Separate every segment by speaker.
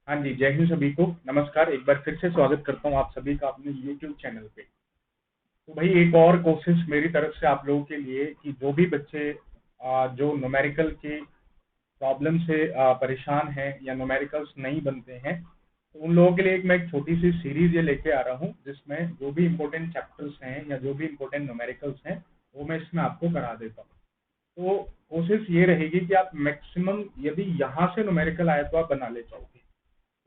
Speaker 1: हाँ जी, जय हिंद सभी को। नमस्कार, एक बार फिर से स्वागत करता हूँ आप सभी का अपने YouTube चैनल पे। तो भाई एक और कोशिश मेरी तरफ से आप लोगों के लिए कि जो भी बच्चे जो न्यूमेरिकल के प्रॉब्लम से परेशान हैं या न्यूमेरिकल्स नहीं बनते हैं, तो उन लोगों के लिए मैं एक छोटी सी सीरीज ये लेके आ रहा हूँ जिसमें जो भी इम्पोर्टेंट चैप्टर्स हैं या जो भी इम्पोर्टेंट न्यूमेरिकल्स हैं वो मैं इसमें आपको करा देता हूँ। तो कोशिश ये रहेगी कि आप मैक्सिमम यदि यहाँ से न्यूमेरिकल आए तो आप बना ले जाओगे।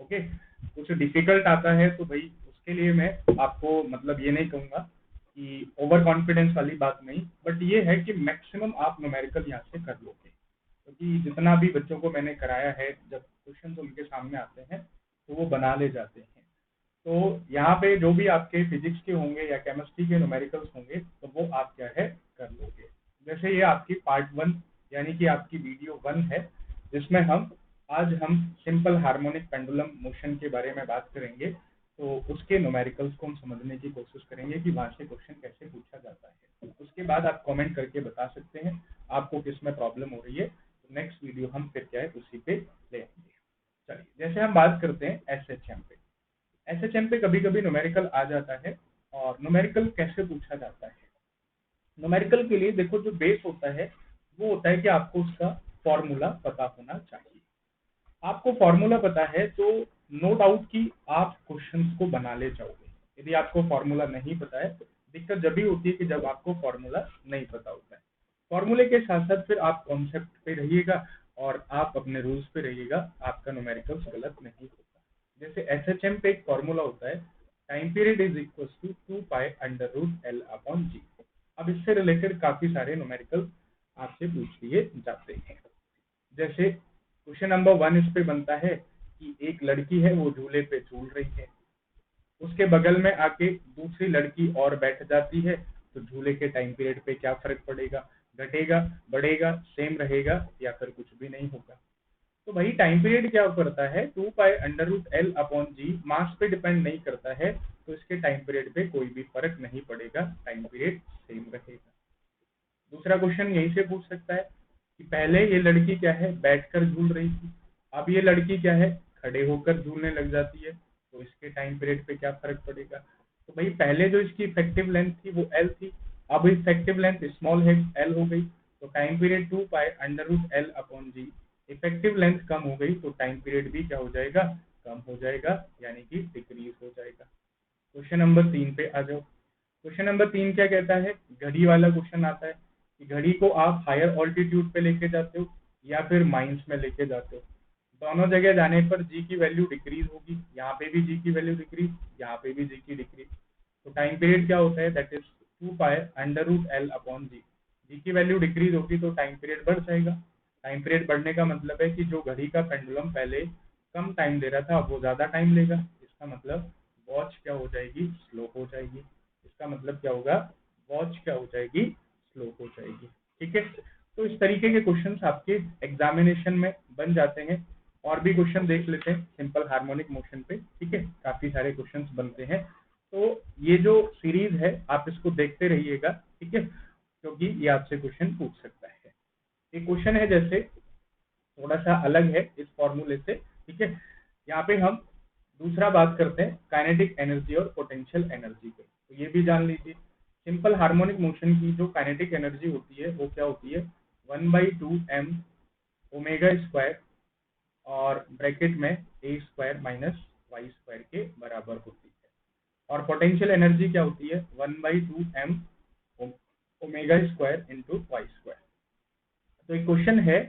Speaker 1: ओके, कुछ डिफिकल्ट आता है तो भाई उसके लिए मैं आपको मतलब ये नहीं कहूंगा कि ओवर कॉन्फिडेंस वाली बात नहीं, बट ये है कि मैक्सिमम आप न्यूमेरिकल यहाँ से कर लोगे, क्योंकि जितना भी बच्चों को मैंने कराया है जब क्वेश्चन उनके सामने आते हैं तो वो बना ले जाते हैं। तो यहाँ पे जो भी आपके फिजिक्स के होंगे या केमिस्ट्री के न्यूमेरिकल्स होंगे तो वो आप क्या है कर लोगे। जैसे ये आपकी पार्ट 1 यानी कि आपकी वीडियो 1 है, जिसमें आज हम सिंपल हार्मोनिक पेंडुलम मोशन के बारे में बात करेंगे। तो उसके न्यूमेरिकल्स को हम समझने की कोशिश करेंगे कि वहां से क्वेश्चन कैसे पूछा जाता है। उसके बाद आप कमेंट करके बता सकते हैं आपको किस में प्रॉब्लम हो रही है। तो नेक्स्ट वीडियो हम फिर क्या है उसी पे ले आएंगे। चलिए, जैसे हम बात करते हैं एसएचएम पे। एसएचएम पे कभी कभी न्यूमेरिकल आ जाता है। और न्यूमेरिकल कैसे पूछा जाता है? न्यूमेरिकल के लिए देखो, जो बेस होता है वो होता है कि आपको उसका फॉर्मूला पता होना चाहिए। आपको फॉर्मूला पता है तो नो डाउट कि आप क्वेश्चंस को बना ले जाओगे। यदि आपको फॉर्मूला नहीं पता है तो दिक्कत जब भी होती है कि जब आपको फॉर्मूला नहीं पता होता है। फॉर्मूले के साथ साथ फिर आप कॉन्सेप्ट पे रहिएगा और आप अपने रूल्स पे रहिएगा, आपका न्यूमेरिकल्स गलत नहीं होगा। जैसे एसएचएम पे एक फॉर्मूला होता है, time period is equal to 2π√L/G। अब इससे रिलेटेड काफी सारे न्यूमेरिकल आपसे पूछ लिए जाते हैं। जैसे क्वेश्चन नंबर 1 इस पे बनता है कि एक लड़की है, वो झूले पे झूल रही है, उसके बगल में आके दूसरी लड़की और बैठ जाती है, तो झूले के टाइम पीरियड पे क्या फर्क पड़ेगा? घटेगा, बढ़ेगा, सेम रहेगा या फिर कुछ भी नहीं होगा? तो भाई टाइम पीरियड क्या करता है, 2π√L/G मास पे डिपेंड नहीं करता है, तो इसके टाइम पीरियड पे कोई भी फर्क नहीं पड़ेगा, टाइम पीरियड सेम रहेगा। दूसरा क्वेश्चन यहीं से पूछ सकता है कि पहले ये लड़की क्या है बैठकर झूल रही थी, अब ये लड़की क्या है खड़े होकर झूलने लग जाती है, तो इसके टाइम पीरियड पे क्या फर्क पड़ेगा? तो भाई पहले जो इसकी इफेक्टिव लेंथ थी वो एल थी, अब इफेक्टिव लेंथ स्मॉल है एल हो गई, तो time period 2π√L/G। Effective length कम हो गई तो टाइम पीरियड भी क्या हो जाएगा, कम हो जाएगा, यानी कि डिक्रीज हो जाएगा। क्वेश्चन नंबर 3 पे आ जाओ। क्वेश्चन नंबर 3 क्या कहता है? घड़ी वाला क्वेश्चन आता है कि घड़ी को आप हायर ऑल्टीट्यूड पे लेके जाते हो या फिर माइंस में लेके जाते हो। दोनों जगह जाने पर जी की वैल्यू डिक्रीज होगी, यहाँ पे भी जी की वैल्यू डिक्रीज, यहाँ पे भी जी की डिक्रीज। तो टाइम पीरियड क्या होता है, दैट इज 2π√L/G। जी की वैल्यू डिक्रीज होगी तो टाइम पीरियड बढ़ जाएगा। टाइम पीरियड बढ़ने का मतलब है कि जो घड़ी का पेंडुलम पहले कम टाइम दे रहा था अब वो ज्यादा टाइम लेगा। इसका मतलब वॉच क्या हो जाएगी, स्लो हो जाएगी। इसका मतलब क्या होगा, वॉच क्या हो जाएगी, स्लो हो जाएगी। ठीक है, तो इस तरीके के क्वेश्चंस आपके एग्जामिनेशन में बन जाते हैं। और भी क्वेश्चन देख लेते हैं सिंपल हार्मोनिक मोशन पे। ठीक है, काफी सारे क्वेश्चंस बनते हैं, तो ये जो सीरीज है आप इसको देखते रहिएगा। ठीक है, क्योंकि ये आपसे क्वेश्चन पूछ सकता है। एक क्वेश्चन है जैसे थोड़ा सा अलग है इस फॉर्मूले से। ठीक है, यहाँ पे हम दूसरा बात करते हैं काइनेटिक एनर्जी और पोटेंशियल एनर्जी पे, तो ये भी जान लीजिए। सिंपल हार्मोनिक मोशन की जो काइनेटिक एनर्जी होती है वो क्या होती है, 1/2m⍵² और ब्रैकेट में a² माइनस y² के बराबर होती है। और पोटेंशियल एनर्जी क्या होती है, 1/2m⍵² इंटू y²। तो एक क्वेश्चन है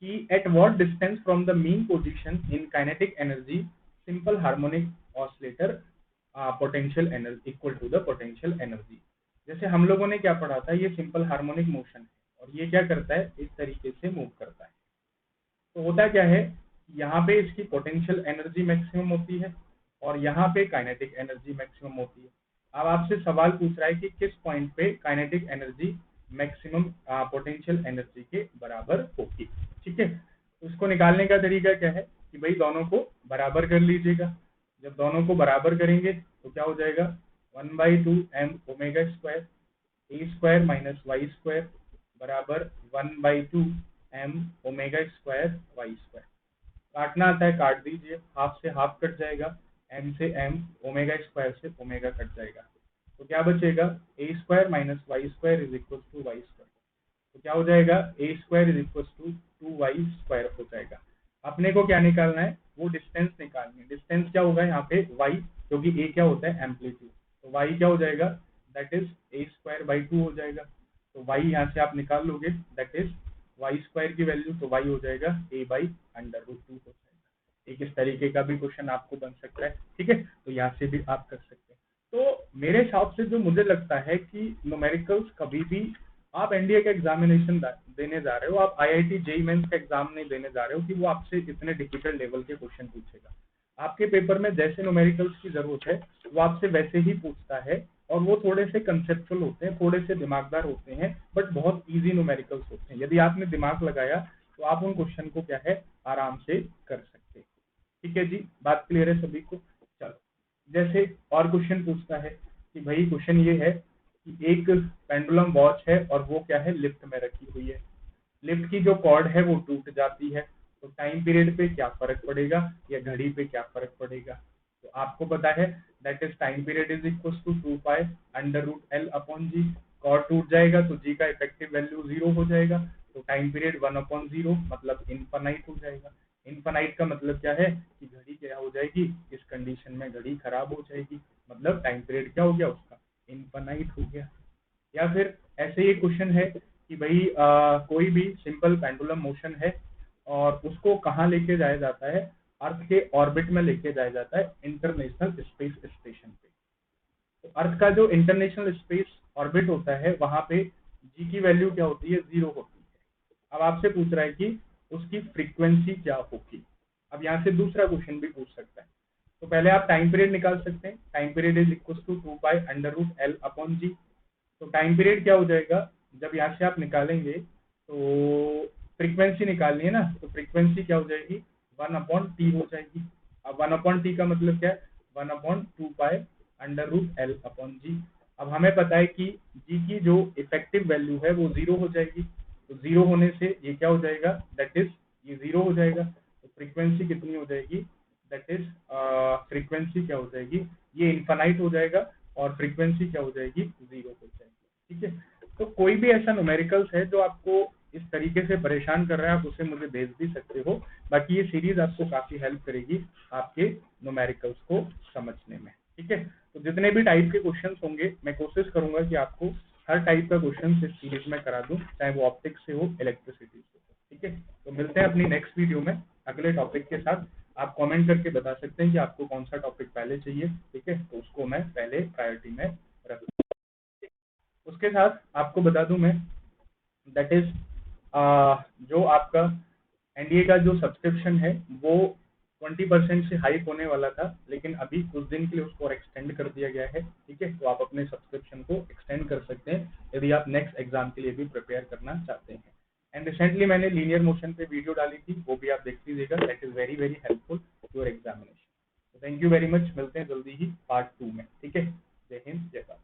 Speaker 1: कि at what distance from the mean position in kinetic energy simple harmonic oscillator potential energy equal to the potential energy. जैसे हम लोगों ने क्या पढ़ा था, ये सिंपल हार्मोनिक मोशन है और ये क्या करता है, इस तरीके से मूव करता है। तो होता क्या है, यहाँ पे इसकी पोटेंशियल एनर्जी मैक्सिमम होती है और यहाँ पे काइनेटिक एनर्जी मैक्सिमम होती है। अब आपसे सवाल पूछ रहा है कि किस पॉइंट पे kinetic energy maximum potential energy के बराबर होगी। ठीक है, उसको निकालने का तरीका क्या है कि भाई दोनों को बराबर कर लीजिएगा। जब दोनों को बराबर करेंगे तो क्या हो जाएगा, 1/2m⍵² a² माइनस y² बराबर 1/2m⍵² y²। काटना आता है काट दीजिए, हाफ से हाफ कट जाएगा, m से m, ओमेगा स्क्वायर से ओमेगा कट जाएगा, तो क्या बचेगा a square minus Y square is equal to Y square. तो क्या हो जाएगा a square is equal to 2y square हो जाएगा। अपने को क्या निकालना है, वो डिस्टेंस निकालनी है। डिस्टेंस क्या होगा यहाँ पे y, क्योंकि a क्या होता है एम्पलीट्यूड, तो y क्या हो जाएगा that is a square by 2 हो जाएगा। तो y यहाँ से आप निकाल लोगे दैट इज y स्क्वायर की वैल्यू, तो y हो जाएगा a बाई अंडर रूट 2 हो जाएगा। एक इस तरीके का भी क्वेश्चन आपको बन सकता है, ठीक है, तो यहाँ से भी आप कर सकते हैं। तो मेरे हिसाब से जो मुझे लगता है कि न्यूमेरिकल्स कभी भी आप एनडीए का एग्जामिनेशन देने जा रहे हो, आप आईआईटी जेईई मेंस का एग्जाम नहीं देने जा रहे हो कि वो आपसे इतने डिफिकल्ट लेवल के क्वेश्चन पूछेगा। आपके पेपर में जैसे न्यूमेरिकल्स की जरूरत है वो आपसे वैसे ही पूछता है, और वो थोड़े से कंसेप्चुअल होते हैं, थोड़े से दिमागदार होते हैं, बट बहुत इजी न्यूमेरिकल्स होते हैं। यदि आपने दिमाग लगाया तो आप उन क्वेश्चन को क्या है आराम से कर सकते हैं। ठीक है जी, बात क्लियर है सभी को। चलो, जैसे और क्वेश्चन पूछता है कि भाई क्वेश्चन ये है कि एक पेंडुलम वॉच है और वो क्या है लिफ्ट में रखी हुई है, लिफ्ट की जो कॉर्ड है वो टूट जाती है, तो टाइम पीरियड पे क्या फर्क पड़ेगा या घड़ी पे क्या फर्क पड़ेगा। तो आपको पता है that is time period is equal to 2 pi under root L upon G. Cord टूट जाएगा तो जी का इफेक्टिव वैल्यू 0 हो जाएगा, तो टाइम पीरियड 1/0 मतलब इनफाइनाइट हो जाएगा। इनफाइनाइट का मतलब क्या है कि घड़ी क्या हो जाएगी, इस कंडीशन में घड़ी खराब हो जाएगी, मतलब टाइम पीरियड क्या हो गया उसका इनफाइनाइट हो गया। या फिर ऐसे ही क्वेश्चन है कि भाई कोई भी सिंपल पेंडुलम मोशन है और उसको कहाँ लेके जाया जाता है, अर्थ के ऑर्बिट में लेके जाया जाता है इंटरनेशनल स्पेस स्टेशन पे। तो अर्थ का जो इंटरनेशनल स्पेस ऑर्बिट होता है वहां पे जी की वैल्यू क्या होती है 0 होती है। अब आपसे पूछ रहा है कि उसकी फ्रीक्वेंसी क्या होगी। अब यहाँ से दूसरा क्वेश्चन भी पूछ सकता है, तो पहले आप टाइम पीरियड निकाल सकते हैं। Time period is equal to 2 pi under root L upon G. तो टाइम पीरियड क्या हो जाएगा, जब यहाँ से आप निकालेंगे तो फ्रीक्वेंसी निकालनी है ना, तो फ्रीक्वेंसी क्या हो जाएगी 1/t हो जाएगी। अब 1/t का मतलब क्या है 1/2 pi under root L upon G. अब हमें पता है कि जी की जो इफेक्टिव वैल्यू है वो 0 हो जाएगी, तो 0 होने से ये क्या हो जाएगा दैट इज ये 0 हो जाएगा। तो फ्रीक्वेंसी कितनी हो जाएगी दैट इज फ्रीक्वेंसी क्या हो जाएगी, ये इनफाइनाइट हो जाएगा और फ्रीक्वेंसी क्या हो जाएगी 0 हो जाएगी। ठीक है, तो कोई भी ऐसा न्यूमेरिकल्स है जो आपको इस तरीके से परेशान कर रहा है आप उसे मुझे भेज भी सकते हो। बाकी ये सीरीज आपको काफी हेल्प करेगी आपके न्यूमेरिकल्स को समझने में। ठीक है, तो जितने भी टाइप के क्वेश्चंस होंगे मैं कोशिश करूंगा कि आपको हर टाइप का क्वेश्चन इस सीरीज में करा दूं, चाहे वो ऑप्टिक्स से हो इलेक्ट्रिसिटी से हो। ठीक है, तो मिलते हैं अपनी नेक्स्ट वीडियो में अगले टॉपिक के साथ। आप कमेंट करके बता सकते हैं कि आपको कौन सा टॉपिक पहले चाहिए, ठीक है, तो उसको मैं पहले प्रायोरिटी में रखूंगा। उसके साथ आपको बता दूं मैं दैट इज जो आपका एनडीए का जो सब्सक्रिप्शन है वो 20% से हाइक होने वाला था, लेकिन अभी कुछ दिन के लिए उसको एक्सटेंड कर दिया गया है। ठीक है, तो आप अपने सब्सक्रिप्शन को एक्सटेंड कर सकते हैं यदि आप नेक्स्ट एग्जाम के लिए भी प्रिपेयर करना चाहते हैं। एंड रिसेंटली मैंने लीनियर मोशन पे वीडियो डाली थी, वो भी आप देख लीजिएगा, that is very very helpful to your examination. Thank you very much, मिलते हैं जल्दी ही पार्ट 2 में। ठीक है, जय हिंद जय भारत।